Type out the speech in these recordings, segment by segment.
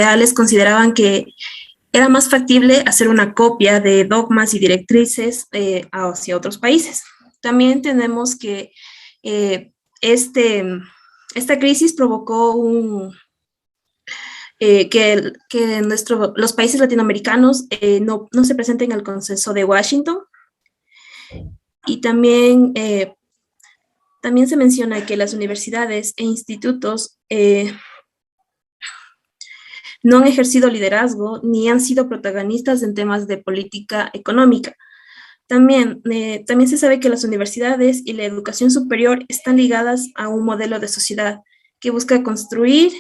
liberales consideraban que era más factible hacer una copia de dogmas y directrices hacia otros países. También tenemos que esta crisis provocó que los países latinoamericanos no se presenten al Consenso de Washington. Y también se menciona que las universidades e institutos no han ejercido liderazgo ni han sido protagonistas en temas de política económica. También se sabe que las universidades y la educación superior están ligadas a un modelo de sociedad que busca construir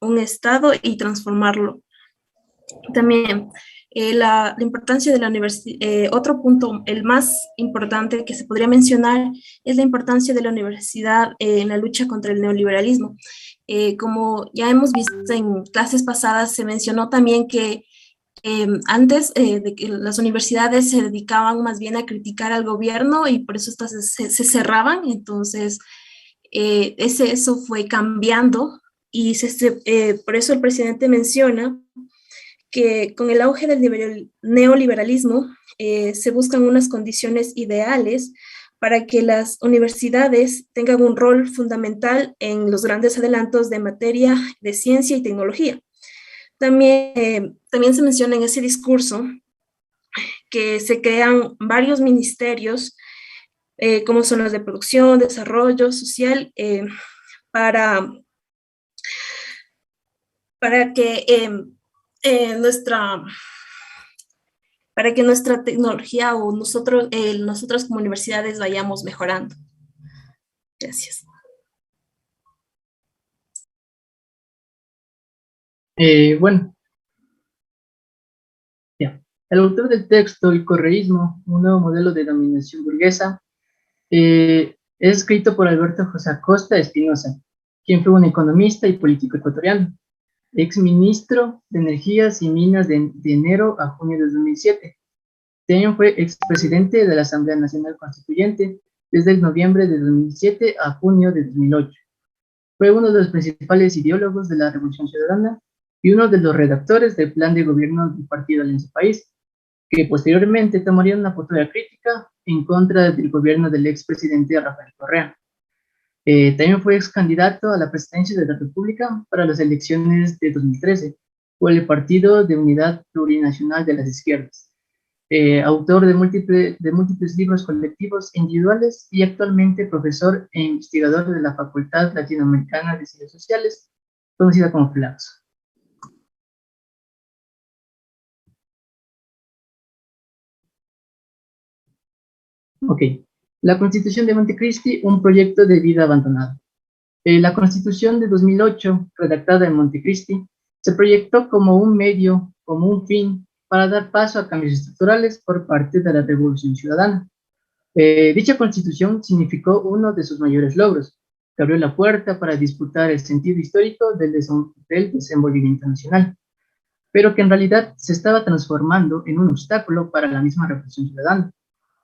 un Estado y transformarlo. También la importancia de la universidad, otro punto, el más importante que se podría mencionar, es la importancia de la universidad en la lucha contra el neoliberalismo. Como ya hemos visto en clases pasadas, se mencionó también que antes de que las universidades se dedicaban más bien a criticar al gobierno y por eso estas se cerraban. Entonces, eso fue cambiando y por eso el presidente menciona que con el auge del neoliberalismo se buscan unas condiciones ideales para que las universidades tengan un rol fundamental en los grandes adelantos de materia de ciencia y tecnología. También se menciona en ese discurso que se crean varios ministerios, como son los de producción, desarrollo social, para que nuestra tecnología o nosotros como universidades vayamos mejorando. Gracias. Bueno, ya. El autor del texto, El correísmo, un nuevo modelo de dominación burguesa, es escrito por Alberto José Acosta Espinosa, quien fue un economista y político ecuatoriano, exministro de Energías y Minas de enero a junio de 2007. También fue expresidente de la Asamblea Nacional Constituyente desde el noviembre de 2007 a junio de 2008. Fue uno de los principales ideólogos de la Revolución Ciudadana y uno de los redactores del plan de gobierno del Partido Alianza País, que posteriormente tomaría una postura crítica en contra del gobierno del expresidente Rafael Correa. También fue ex candidato a la presidencia de la República para las elecciones de 2013 por el Partido de Unidad Plurinacional de las Izquierdas. Autor de múltiples libros colectivos e individuales y actualmente profesor e investigador de la Facultad Latinoamericana de Ciencias Sociales, conocida como FLACSO. Ok. La Constitución de Montecristi, un proyecto de vida abandonado. La Constitución de 2008, redactada en Montecristi, se proyectó como un medio, como un fin, para dar paso a cambios estructurales por parte de la Revolución Ciudadana. Dicha Constitución significó uno de sus mayores logros, que abrió la puerta para disputar el sentido histórico del desenvolvimiento nacional, pero que en realidad se estaba transformando en un obstáculo para la misma Revolución Ciudadana,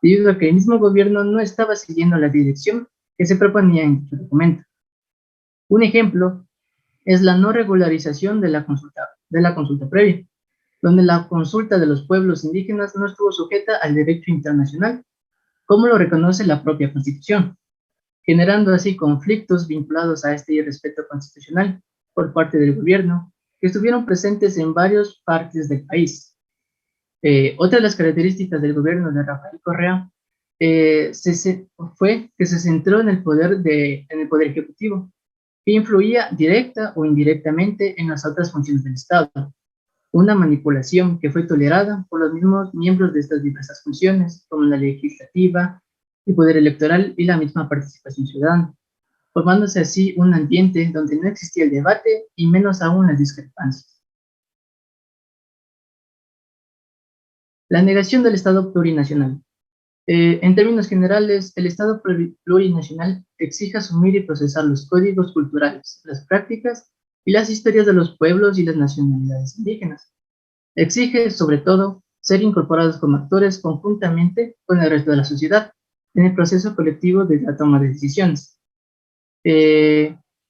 debido a que el mismo gobierno no estaba siguiendo la dirección que se proponía en dicho documento. Un ejemplo es la no regularización de la consulta previa, donde la consulta de los pueblos indígenas no estuvo sujeta al derecho internacional, como lo reconoce la propia Constitución, generando así conflictos vinculados a este irrespeto constitucional por parte del gobierno, que estuvieron presentes en varias partes del país. Otra de las características del gobierno de Rafael Correa fue que se centró en el poder ejecutivo, que influía directa o indirectamente en las otras funciones del Estado. Una manipulación que fue tolerada por los mismos miembros de estas diversas funciones, como la legislativa, el poder electoral y la misma participación ciudadana, formándose así un ambiente donde no existía el debate y menos aún las discrepancias. La negación del Estado plurinacional. En términos generales, el Estado plurinacional exige asumir y procesar los códigos culturales, las prácticas y las historias de los pueblos y las nacionalidades indígenas. Exige, sobre todo, ser incorporados como actores conjuntamente con el resto de la sociedad en el proceso colectivo de la toma de decisiones.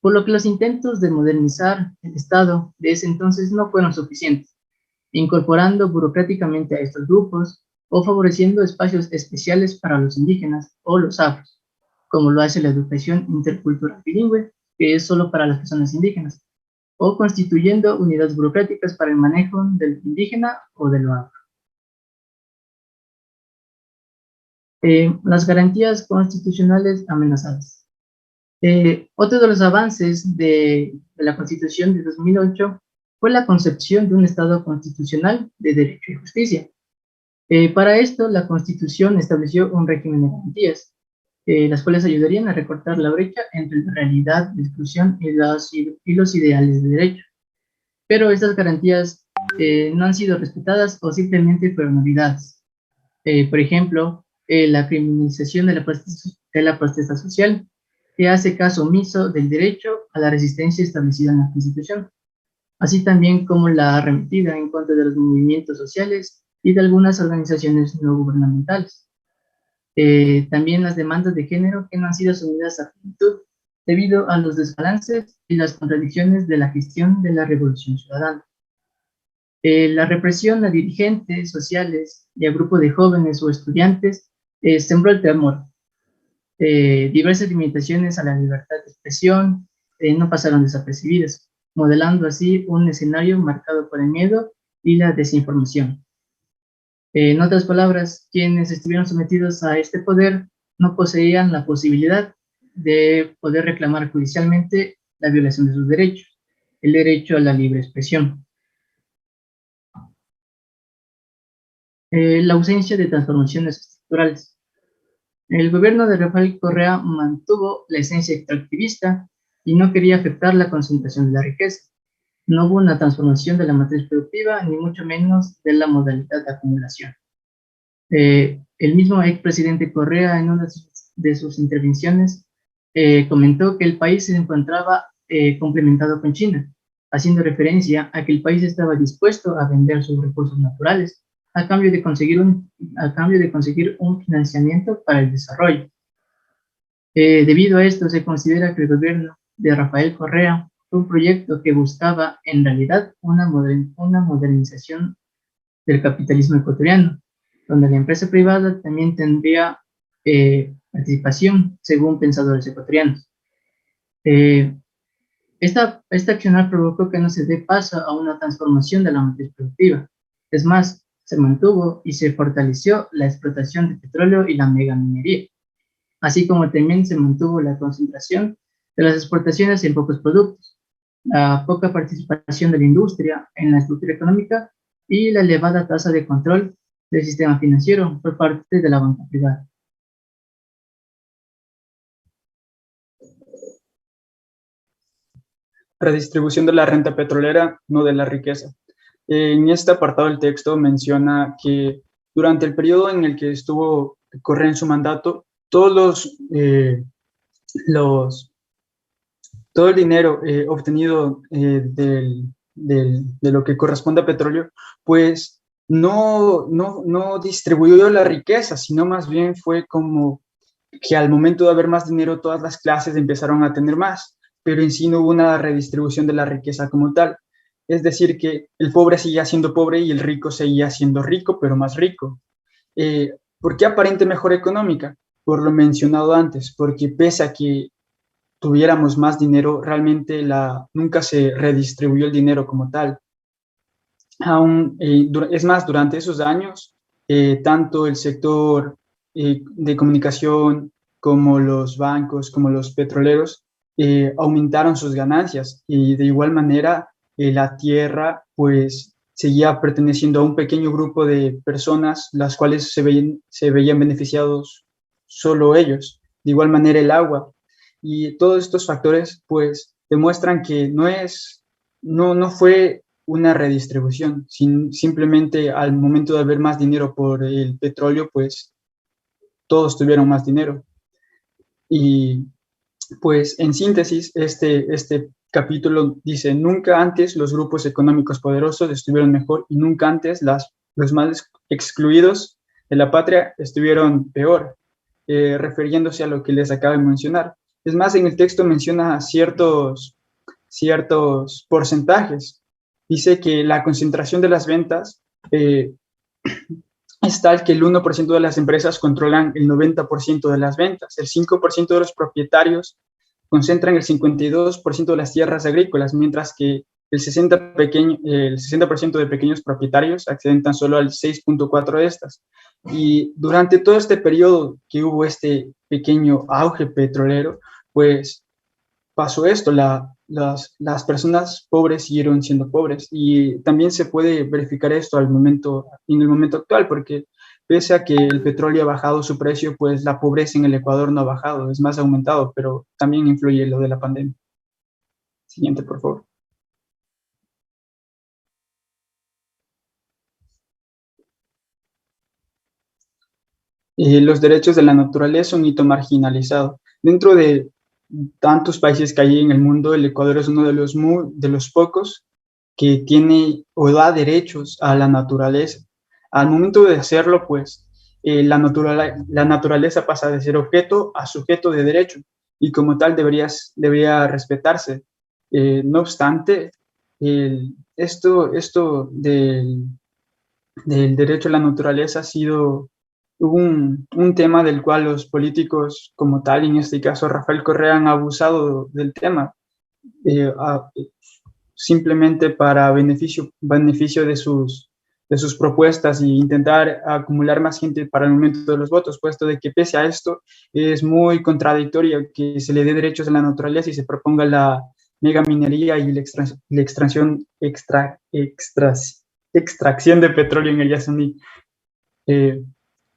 por lo que los intentos de modernizar el Estado de ese entonces no fueron suficientes, incorporando burocráticamente a estos grupos o favoreciendo espacios especiales para los indígenas o los afros, como lo hace la educación intercultural bilingüe, que es solo para las personas indígenas, o constituyendo unidades burocráticas para el manejo del indígena o del afro. Las garantías constitucionales amenazadas. Otro de los avances de la Constitución de 2008 fue la concepción de un Estado constitucional de derecho y justicia. Para esto, la Constitución estableció un régimen de garantías, las cuales ayudarían a recortar la brecha entre la realidad de exclusión y los ideales de derecho. Pero estas garantías no han sido respetadas o simplemente fueron olvidadas. Por ejemplo, la criminalización de la protesta social, que hace caso omiso del derecho a la resistencia establecida en la Constitución, así también como la arremetida en contra de los movimientos sociales y de algunas organizaciones no gubernamentales. También las demandas de género que no han sido asumidas a plenitud debido a los desbalances y las contradicciones de la gestión de la Revolución Ciudadana. La represión a dirigentes sociales y a grupos de jóvenes o estudiantes sembró el temor. Diversas limitaciones a la libertad de expresión no pasaron desapercibidas, modelando así un escenario marcado por el miedo y la desinformación. En otras palabras, quienes estuvieron sometidos a este poder no poseían la posibilidad de poder reclamar judicialmente la violación de sus derechos, el derecho a la libre expresión. La ausencia de transformaciones estructurales. El gobierno de Rafael Correa mantuvo la esencia extractivista y no quería afectar la concentración de la riqueza. No hubo una transformación de la matriz productiva, ni mucho menos de la modalidad de acumulación. El mismo expresidente Correa, en una de sus intervenciones, comentó que el país se encontraba complementado con China, haciendo referencia a que el país estaba dispuesto a vender sus recursos naturales a cambio de conseguir un financiamiento para el desarrollo. Debido a esto, se considera que el gobierno de Rafael Correa fue un proyecto que buscaba en realidad una modernización del capitalismo ecuatoriano, donde la empresa privada también tendría participación, según pensadores ecuatorianos. Esta accionar provocó que no se dé paso a una transformación de la matriz productiva. Es más, se mantuvo y se fortaleció la explotación de petróleo y la megaminería, así como también se mantuvo la concentración de las exportaciones en pocos productos, la poca participación de la industria en la estructura económica y la elevada tasa de control del sistema financiero por parte de la banca privada. Redistribución de la renta petrolera, no de la riqueza. En este apartado del texto menciona que durante el periodo en el que estuvo Correa en su mandato, todo el dinero obtenido de lo que corresponde a petróleo, pues no distribuyó la riqueza, sino más bien fue como que al momento de haber más dinero, todas las clases empezaron a tener más, pero en sí no hubo una redistribución de la riqueza como tal. Es decir, que el pobre seguía siendo pobre y el rico seguía siendo rico, pero más rico. ¿Por qué aparente mejora económica? Por lo mencionado antes, porque pese a que tuviéramos más dinero, realmente nunca se redistribuyó el dinero como tal. Es más, durante esos años, tanto el sector de comunicación como los bancos, como los petroleros, aumentaron sus ganancias y de igual manera la tierra pues seguía perteneciendo a un pequeño grupo de personas, las cuales se veían beneficiados solo ellos. De igual manera el agua. Y todos estos factores pues demuestran que no fue una redistribución, simplemente al momento de haber más dinero por el petróleo, pues todos tuvieron más dinero. Y pues en síntesis, este capítulo dice, nunca antes los grupos económicos poderosos estuvieron mejor y nunca antes los más excluidos de la patria estuvieron peor, refiriéndose a lo que les acabo de mencionar, Es más, en el texto menciona ciertos porcentajes. Dice que la concentración de las ventas es tal que el 1% de las empresas controlan el 90% de las ventas, el 5% de los propietarios concentran el 52% de las tierras agrícolas, mientras que el 60% de pequeños propietarios acceden tan solo al 6.4% de estas. Y durante todo este periodo que hubo este pequeño auge petrolero, pues pasó esto, las personas pobres siguieron siendo pobres y también se puede verificar esto en el momento actual, porque pese a que el petróleo ha bajado su precio, pues la pobreza en el Ecuador no ha bajado, es más, ha aumentado, pero también influye lo de la pandemia. Siguiente, por favor. Los derechos de la naturaleza son un hito marginalizado. Dentro de tantos países que hay en el mundo, el Ecuador es uno de los pocos que tiene o da derechos a la naturaleza. Al momento de hacerlo, pues, la naturaleza pasa de ser objeto a sujeto de derecho y como tal debería respetarse. No obstante, esto del derecho a la naturaleza ha sido un tema del cual los políticos como tal, en este caso Rafael Correa, han abusado del tema, a, simplemente para beneficio de sus propuestas e intentar acumular más gente para el momento de los votos, puesto de que pese a esto es muy contradictorio que se le dé derechos a la naturaleza y se proponga la megaminería y la extracción de petróleo en el Yasuní.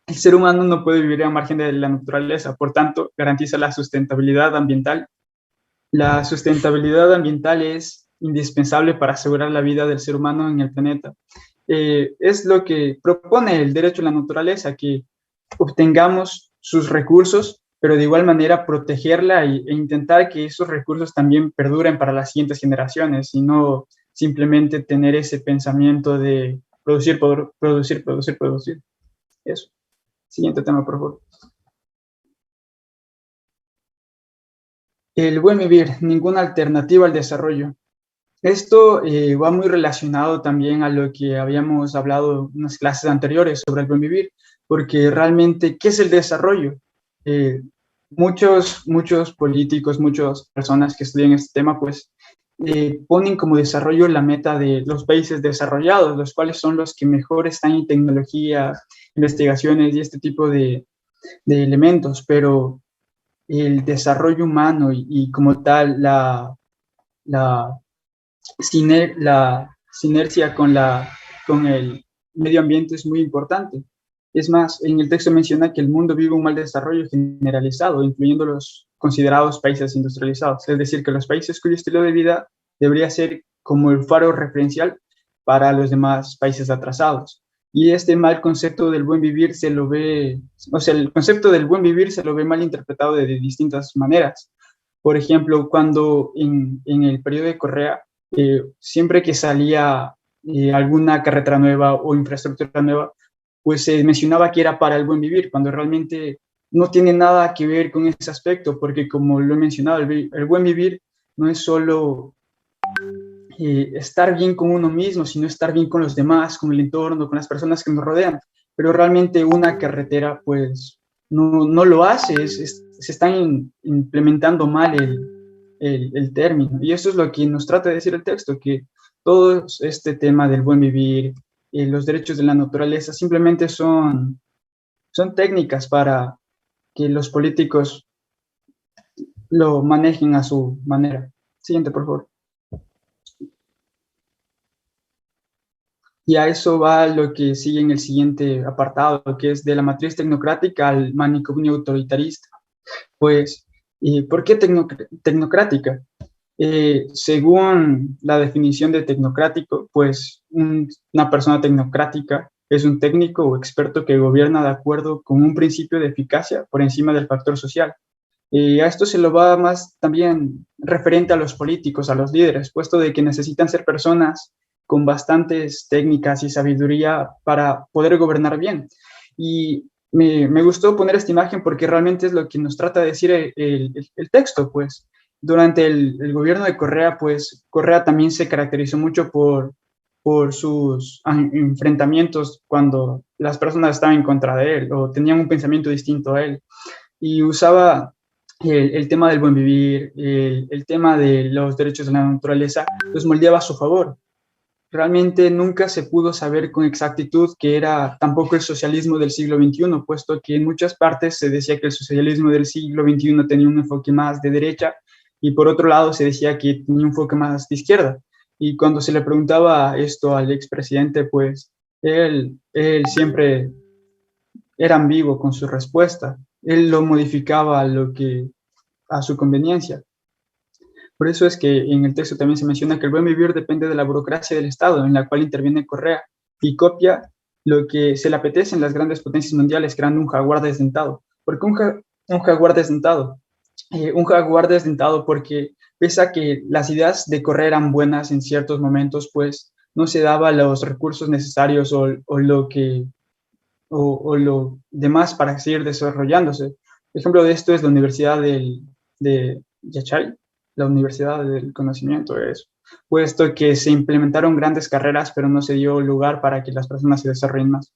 El ser humano no puede vivir al margen de la naturaleza, por tanto, garantiza la sustentabilidad ambiental. La sustentabilidad ambiental es indispensable para asegurar la vida del ser humano en el planeta. Es lo que propone el derecho a la naturaleza, que obtengamos sus recursos, pero de igual manera protegerla e intentar que esos recursos también perduren para las siguientes generaciones y no simplemente tener ese pensamiento de producir, producir, producir, producir. Eso. Siguiente tema, por favor. El buen vivir, ninguna alternativa al desarrollo. Esto va muy relacionado también a lo que habíamos hablado en unas clases anteriores sobre el buen vivir, porque realmente, ¿qué es el desarrollo? Muchos políticos, muchas personas que estudian este tema, pues ponen como desarrollo la meta de los países desarrollados, los cuales son los que mejor están en tecnología, investigaciones y este tipo de elementos, pero el desarrollo humano y como tal la, la sinergia con el medio ambiente es muy importante. Es más, en el texto menciona que el mundo vive un mal desarrollo generalizado, incluyendo los considerados países industrializados, es decir, que los países cuyo estilo de vida debería ser como el faro referencial para los demás países atrasados. Y este mal concepto del buen vivir se lo ve, o sea, el concepto del buen vivir se lo ve mal interpretado de distintas maneras. Por ejemplo, cuando en el periodo de Correa, siempre que salía alguna carretera nueva o infraestructura nueva, pues se mencionaba que era para el buen vivir, cuando realmente no tiene nada que ver con ese aspecto, porque como lo he mencionado, el buen vivir no es solo estar bien con uno mismo, sino estar bien con los demás, con el entorno, con las personas que nos rodean. Pero realmente una carretera, pues, no lo hace, se están implementando mal el término. Y eso es lo que nos trata de decir el texto, que todo este tema del buen vivir, los derechos de la naturaleza, simplemente son técnicas para que los políticos lo manejen a su manera. Siguiente, por favor. Y a eso va lo que sigue en el siguiente apartado, que es de la matriz tecnocrática al manicomio autoritarista. Pues, ¿por qué tecnocrática? Según la definición de tecnocrático, pues una persona tecnocrática es un técnico o experto que gobierna de acuerdo con un principio de eficacia por encima del factor social. A esto se lo va más también referente a los políticos, a los líderes, puesto de que necesitan ser personas con bastantes técnicas y sabiduría para poder gobernar bien. Y me gustó poner esta imagen porque realmente es lo que nos trata de decir el texto, pues. Durante el gobierno de Correa, pues Correa también se caracterizó mucho por sus enfrentamientos cuando las personas estaban en contra de él o tenían un pensamiento distinto a él. Y usaba el tema del buen vivir, el tema de los derechos de la naturaleza, los moldeaba a su favor. Realmente nunca se pudo saber con exactitud que era tampoco el socialismo del siglo XXI, puesto que en muchas partes se decía que el socialismo del siglo XXI tenía un enfoque más de derecha y por otro lado se decía que tenía un enfoque más de izquierda. Y cuando se le preguntaba esto al expresidente, pues él siempre era ambiguo con su respuesta. Él lo modificaba a su conveniencia. Por eso es que en el texto también se menciona que el buen vivir depende de la burocracia del Estado, en la cual interviene Correa y copia lo que se le apetece en las grandes potencias mundiales, creando un jaguar desdentado. ¿Por qué un jaguar desdentado? Un jaguar desdentado porque pese a que las ideas de Correa eran buenas en ciertos momentos, pues no se daba los recursos necesarios o lo demás para seguir desarrollándose. Ejemplo de esto es la Universidad de Yachay, la Universidad del Conocimiento, es puesto que se implementaron grandes carreras, pero no se dio lugar para que las personas se desarrollen más.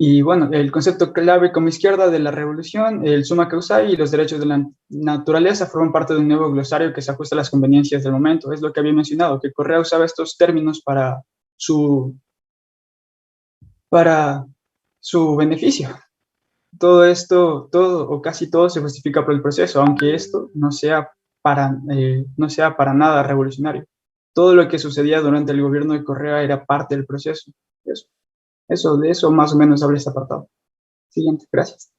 Y bueno, el concepto clave como izquierda de la revolución, el summa causae y los derechos de la naturaleza forman parte de un nuevo glosario que se ajusta a las conveniencias del momento. Es lo que había mencionado, que Correa usaba estos términos para su beneficio. Todo esto, todo o casi todo se justifica por el proceso, aunque esto no sea para nada revolucionario. Todo lo que sucedía durante el gobierno de Correa era parte del proceso. De eso más o menos habla este apartado. Siguiente, gracias.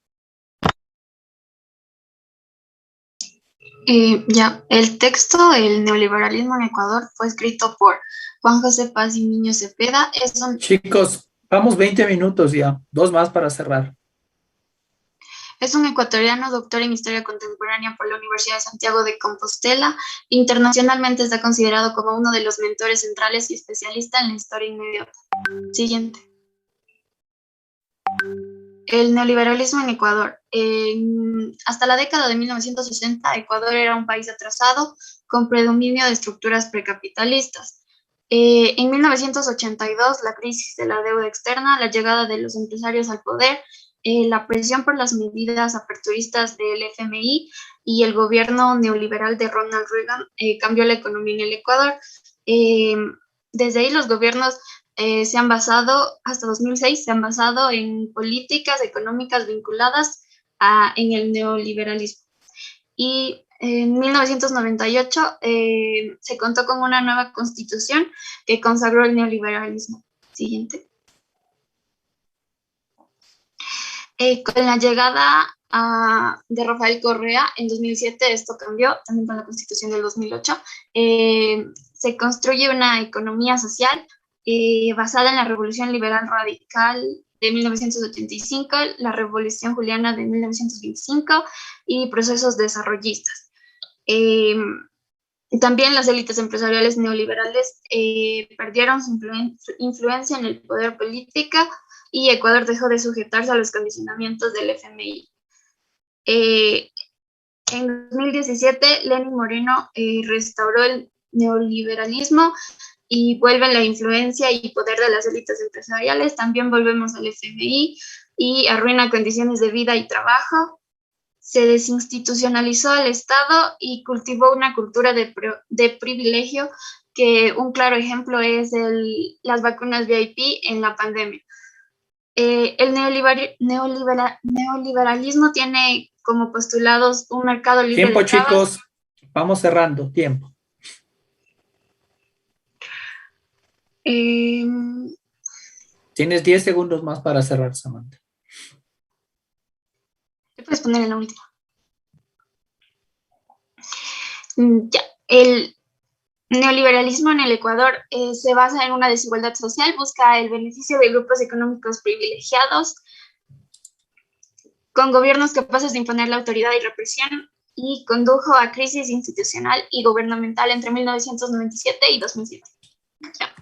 Ya, el texto El neoliberalismo en Ecuador fue escrito por Juan José Paz y Miño Cepeda. Chicos, vamos 20 minutos ya, dos más para cerrar. Es un ecuatoriano doctor en Historia Contemporánea por la Universidad de Santiago de Compostela. Internacionalmente está considerado como uno de los mentores centrales y especialista en la historia inmediata. Siguiente. El neoliberalismo en Ecuador. Hasta la década de 1960, Ecuador era un país atrasado con predominio de estructuras precapitalistas. En 1982, la crisis de la deuda externa, la llegada de los empresarios al poder, la presión por las medidas aperturistas del FMI y el gobierno neoliberal de Ronald Reagan cambió la economía en el Ecuador. Desde ahí los gobiernos se han basado, hasta 2006, se han basado en políticas económicas vinculadas en el neoliberalismo. Y en 1998 se contó con una nueva constitución que consagró el neoliberalismo. Siguiente. Con la llegada de Rafael Correa en 2007, esto cambió, también con la constitución del 2008, se construye una economía social basada en la Revolución Liberal Radical de 1985, la Revolución Juliana de 1925 y procesos desarrollistas. También las élites empresariales neoliberales perdieron su influencia en el poder político y Ecuador dejó de sujetarse a los condicionamientos del FMI. En 2017, Lenín Moreno restauró el neoliberalismo y vuelve la influencia y poder de las élites empresariales. También volvemos al FMI y arruina condiciones de vida y trabajo. Se desinstitucionalizó el Estado y cultivó una cultura de privilegio, que un claro ejemplo es las vacunas VIP en la pandemia. El neoliberalismo tiene como postulados un mercado libre Tiempo, de trabajo. chicos, vamos cerrando, tiempo. Tienes 10 segundos más para cerrar, Samantha. ¿Te puedes poner en la última? Ya, el neoliberalismo en el Ecuador se basa en una desigualdad social, busca el beneficio de grupos económicos privilegiados, con gobiernos capaces de imponer la autoridad y represión, y condujo a crisis institucional y gubernamental entre 1997 y 2007. Ya.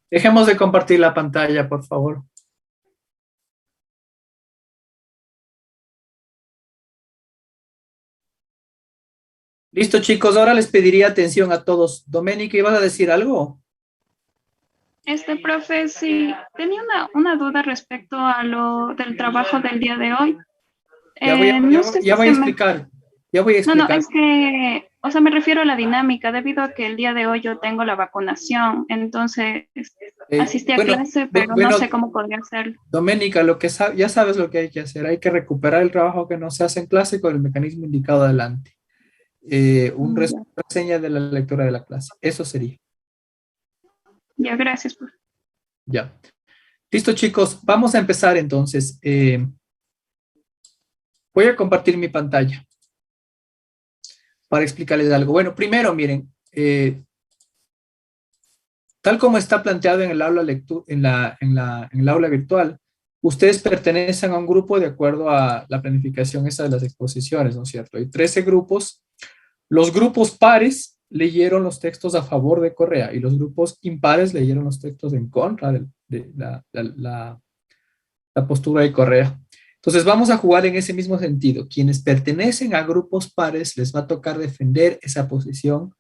Dejemos de compartir la pantalla, por favor. Listo, chicos, ahora les pediría atención a todos. Doménica, ¿ibas a decir algo? Profe, sí, tenía una duda respecto a lo del trabajo del día de hoy. No sé Ya si voy a se me... explicar. Ya voy a No, explicar. es que, o sea, me refiero a la dinámica, debido a que el día de hoy yo tengo la vacunación, entonces asistí a Bueno, clase, pero no sé cómo podría hacerlo. Doménica, ya sabes lo que hay que hacer. Hay que recuperar el trabajo que no se hace en clase con el mecanismo indicado adelante. Ya, Reseña de la lectura de la clase. Eso sería. ya, gracias, profe. Ya. Listo, chicos. Vamos a empezar entonces. Voy a compartir mi pantalla para explicarles algo. Bueno, primero, miren, tal como está planteado en el aula en el aula virtual, ustedes pertenecen a un grupo de acuerdo a la planificación esa de las exposiciones, ¿no es cierto? Hay 13 grupos. Los grupos pares leyeron los textos a favor de Correa y los grupos impares leyeron los textos en contra de la postura de Correa. Entonces vamos a jugar en ese mismo sentido. Quienes pertenecen a grupos pares les va a tocar defender esa posición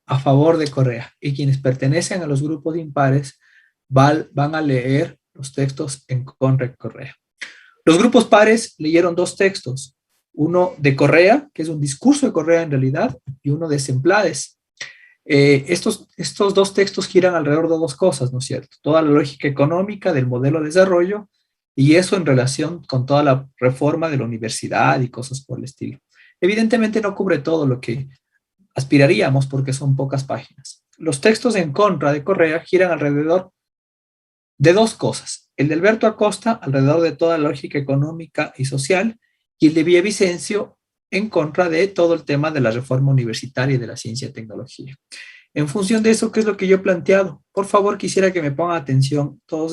a favor de Correa y quienes pertenecen a los grupos impares van a leer los textos en contra de Correa. Los grupos pares leyeron dos textos, uno de Correa, que es un discurso de Correa en realidad, y uno de Semplades. Estos dos textos giran alrededor de dos cosas, ¿no es cierto? Toda la lógica económica del modelo de desarrollo y eso en relación con toda la reforma de la universidad y cosas por el estilo. Evidentemente no cubre todo lo que aspiraríamos porque son pocas páginas. Los textos en contra de Correa giran alrededor de dos cosas. El de Alberto Acosta, alrededor de toda la lógica económica y social, y el de Villavicencio, en contra de todo el tema de la reforma universitaria y de la ciencia y tecnología. En función de eso, ¿qué es lo que yo he planteado? Por favor, quisiera que me pongan atención todos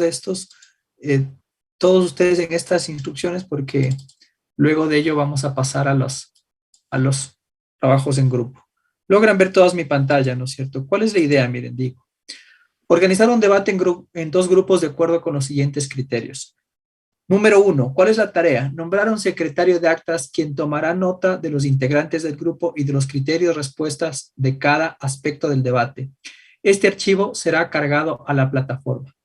ustedes en estas instrucciones, porque luego de ello vamos a pasar a los trabajos en grupo. Logran ver toda mi pantalla, ¿no es cierto? ¿Cuál es la idea? Miren, digo. Organizar un debate en dos grupos de acuerdo con los siguientes criterios. Número 1, ¿cuál es la tarea? Nombrar a un secretario de actas quien tomará nota de los integrantes del grupo y de los criterios respuestas de cada aspecto del debate. Este archivo será cargado a la plataforma.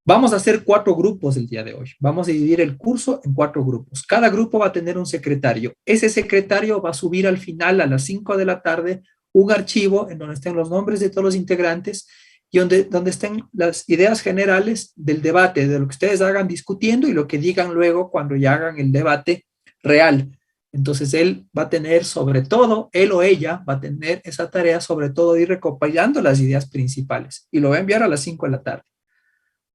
Vamos a hacer 4 grupos el día de hoy. Vamos a dividir el curso en 4 grupos. Cada grupo va a tener un secretario. Ese secretario va a subir al final a las 5 de la tarde un archivo en donde estén los nombres de todos los integrantes y donde estén las ideas generales del debate, de lo que ustedes hagan discutiendo y lo que digan luego cuando ya hagan el debate real. Entonces él va a tener sobre todo, él o ella va a tener esa tarea sobre todo de ir recopilando las ideas principales y lo va a enviar a las 5 de la tarde.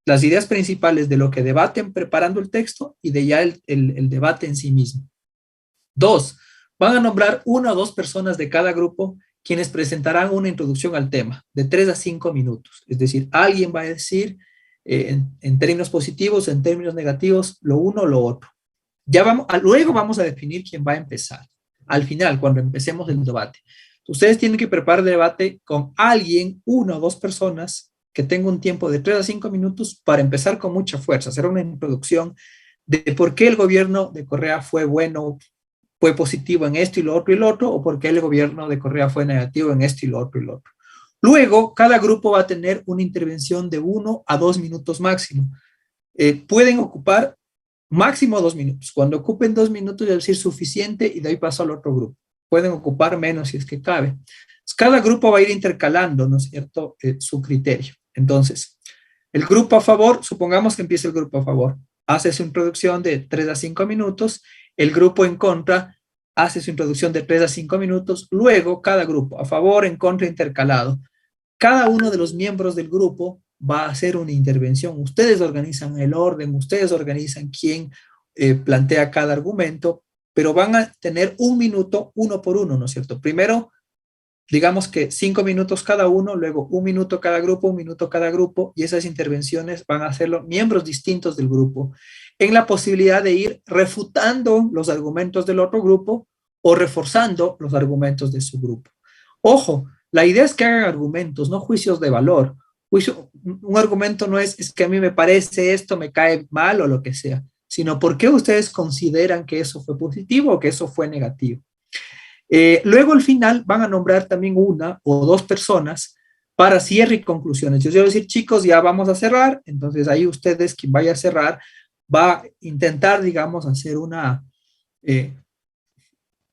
Las ideas principales de lo que debaten preparando el texto y de ya el debate en sí mismo. 2, van a nombrar 1 o 2 personas de cada grupo quienes presentarán una introducción al tema de 3 a 5 minutos. Es decir, alguien va a decir en términos positivos, en términos negativos, lo uno o lo otro. Luego vamos a definir quién va a empezar. Al final, cuando empecemos el debate. Ustedes tienen que preparar el debate con alguien, 1 o 2 personas, que tenga un tiempo de 3 a 5 minutos para empezar con mucha fuerza, hacer una introducción de por qué el gobierno de Correa fue bueno, fue positivo en esto y lo otro, o porque el gobierno de Correa fue negativo en esto y lo otro y lo otro. Luego, cada grupo va a tener una intervención de 1 a 2 minutos máximo. Pueden ocupar máximo 2 minutos. Cuando ocupen 2 minutos, es decir, suficiente, y de ahí paso al otro grupo. Pueden ocupar menos si es que cabe. Cada grupo va a ir intercalando, ¿no es cierto?, su criterio. Entonces, el grupo a favor, supongamos que empiece el grupo a favor, hace su introducción de 3 a 5 minutos, el grupo en contra hace su introducción de 3 a 5 minutos, luego cada grupo, a favor, en contra, intercalado. Cada uno de los miembros del grupo va a hacer una intervención. Ustedes organizan el orden, ustedes organizan quién plantea cada argumento, pero van a tener 1 minuto, uno por uno, ¿no es cierto? Primero, digamos que 5 minutos cada uno, luego 1 minuto cada grupo, 1 minuto cada grupo, y esas intervenciones van a hacerlo miembros distintos del grupo, en la posibilidad de ir refutando los argumentos del otro grupo o reforzando los argumentos de su grupo. Ojo, la idea es que hagan argumentos, no juicios de valor. Un argumento no es que a mí me parece esto, me cae mal o lo que sea, sino por qué ustedes consideran que eso fue positivo o que eso fue negativo. Luego al final van a nombrar también una o dos personas para cierre y conclusiones. Yo voy a decir, chicos, ya vamos a cerrar, entonces ahí ustedes, quien vaya a cerrar, va a intentar, digamos, hacer una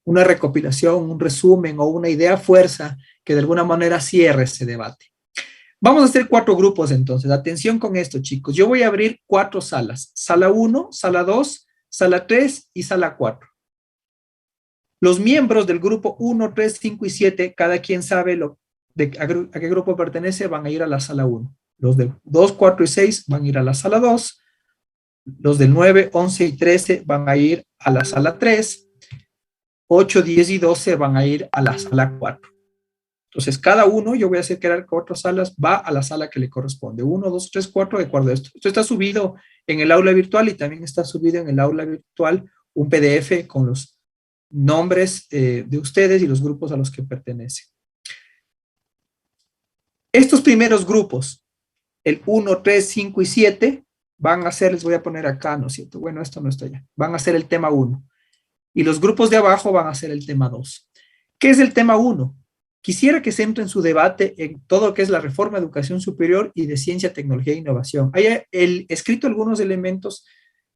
recopilación, un resumen o una idea fuerza que de alguna manera cierre ese debate. Vamos a hacer 4 grupos entonces. Atención con esto, chicos. Yo voy a abrir 4 salas. Sala 1, sala 2, sala 3 y sala 4. Los miembros del grupo 1, 3, 5 y 7, cada quien sabe a qué grupo pertenece, van a ir a la sala 1. Los del 2, 4 y 6 van a ir a la sala 2. Los del 9, 11 y 13 van a ir a la sala 3. 8, 10 y 12 van a ir a la sala 4. Entonces, cada uno, yo voy a hacer crear 4 salas, va a la sala que le corresponde. 1, 2, 3, 4, de acuerdo a esto. Esto está subido en el aula virtual y también está subido en el aula virtual un PDF con los nombres de ustedes y los grupos a los que pertenecen. Estos primeros grupos, el 1, 3, 5 y 7, van a ser, les voy a poner acá, ¿no es cierto? Bueno, esto no está allá. Van a ser el tema 1. Y los grupos de abajo van a ser el tema 2. ¿Qué es el tema 1? Quisiera que centren su debate en todo lo que es la reforma de educación superior y de ciencia, tecnología e innovación. Hay escrito algunos elementos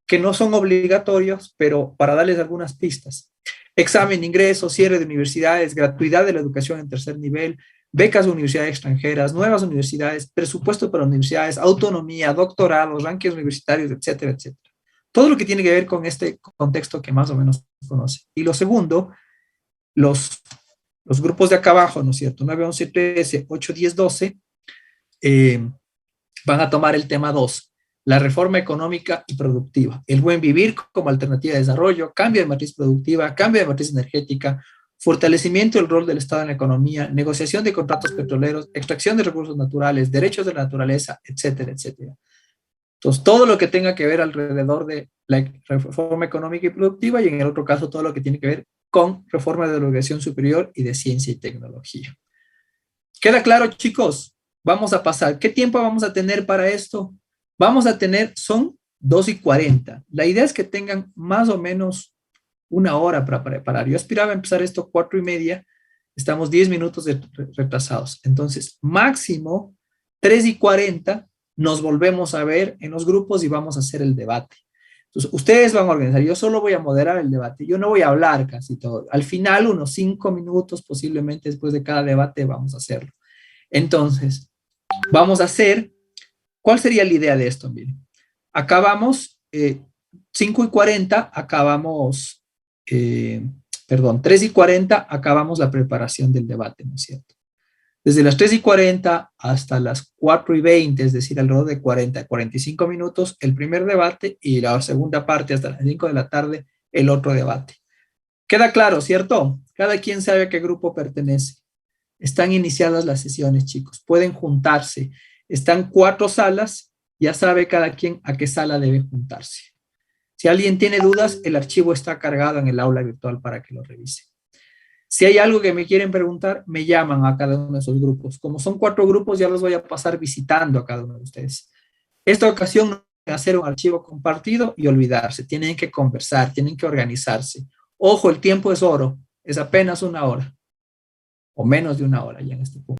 que no son obligatorios, pero para darles algunas pistas. Examen de ingreso, cierre de universidades, gratuidad de la educación en tercer nivel, becas de universidades extranjeras, nuevas universidades, presupuesto para universidades, autonomía, doctorados, rankings universitarios, etcétera, etcétera. Todo lo que tiene que ver con este contexto que más o menos conoce. Y lo segundo, los grupos de acá abajo, ¿no es cierto? 9, 11, 13, 8, 10, 12, van a tomar el tema 2, la reforma económica y productiva, el buen vivir como alternativa de desarrollo, cambio de matriz productiva, cambio de matriz energética, fortalecimiento del rol del Estado en la economía, negociación de contratos petroleros, extracción de recursos naturales, derechos de la naturaleza, etcétera, etcétera. Entonces, todo lo que tenga que ver alrededor de la reforma económica y productiva y en el otro caso todo lo que tiene que ver con reforma de la educación superior y de ciencia y tecnología. ¿Queda claro, chicos? Vamos a pasar. ¿Qué tiempo vamos a tener para esto? Vamos a tener, son 2:40. La idea es que tengan más o menos 1 hora para preparar. Yo aspiraba a empezar esto 4:30. Estamos 10 minutos retrasados. Entonces, máximo 3:40 nos volvemos a ver en los grupos y vamos a hacer el debate. Entonces, ustedes van a organizar, yo solo voy a moderar el debate, yo no voy a hablar casi todo. Al final, unos 5 minutos posiblemente después de cada debate vamos a hacerlo. Entonces, vamos a hacer, ¿cuál sería la idea de esto? Miren, acabamos 5:40, acabamos, 3:40, acabamos la preparación del debate, ¿no es cierto? Desde las 3:40 hasta las 4:20, es decir, alrededor de 40 a 45 minutos, el primer debate y la segunda parte hasta las 5 de la tarde, el otro debate. ¿Queda claro, cierto? Cada quien sabe a qué grupo pertenece. Están iniciadas las sesiones, chicos. Pueden juntarse. Están 4 salas. Ya sabe cada quien a qué sala debe juntarse. Si alguien tiene dudas, el archivo está cargado en el aula virtual para que lo revise. Si hay algo que me quieren preguntar, me llaman a cada uno de esos grupos. Como son 4 grupos, ya los voy a pasar visitando a cada uno de ustedes. Esta ocasión no es hacer un archivo compartido y olvidarse. Tienen que conversar, tienen que organizarse. Ojo, el tiempo es oro. Es apenas 1 hora. O menos de 1 hora ya en este punto.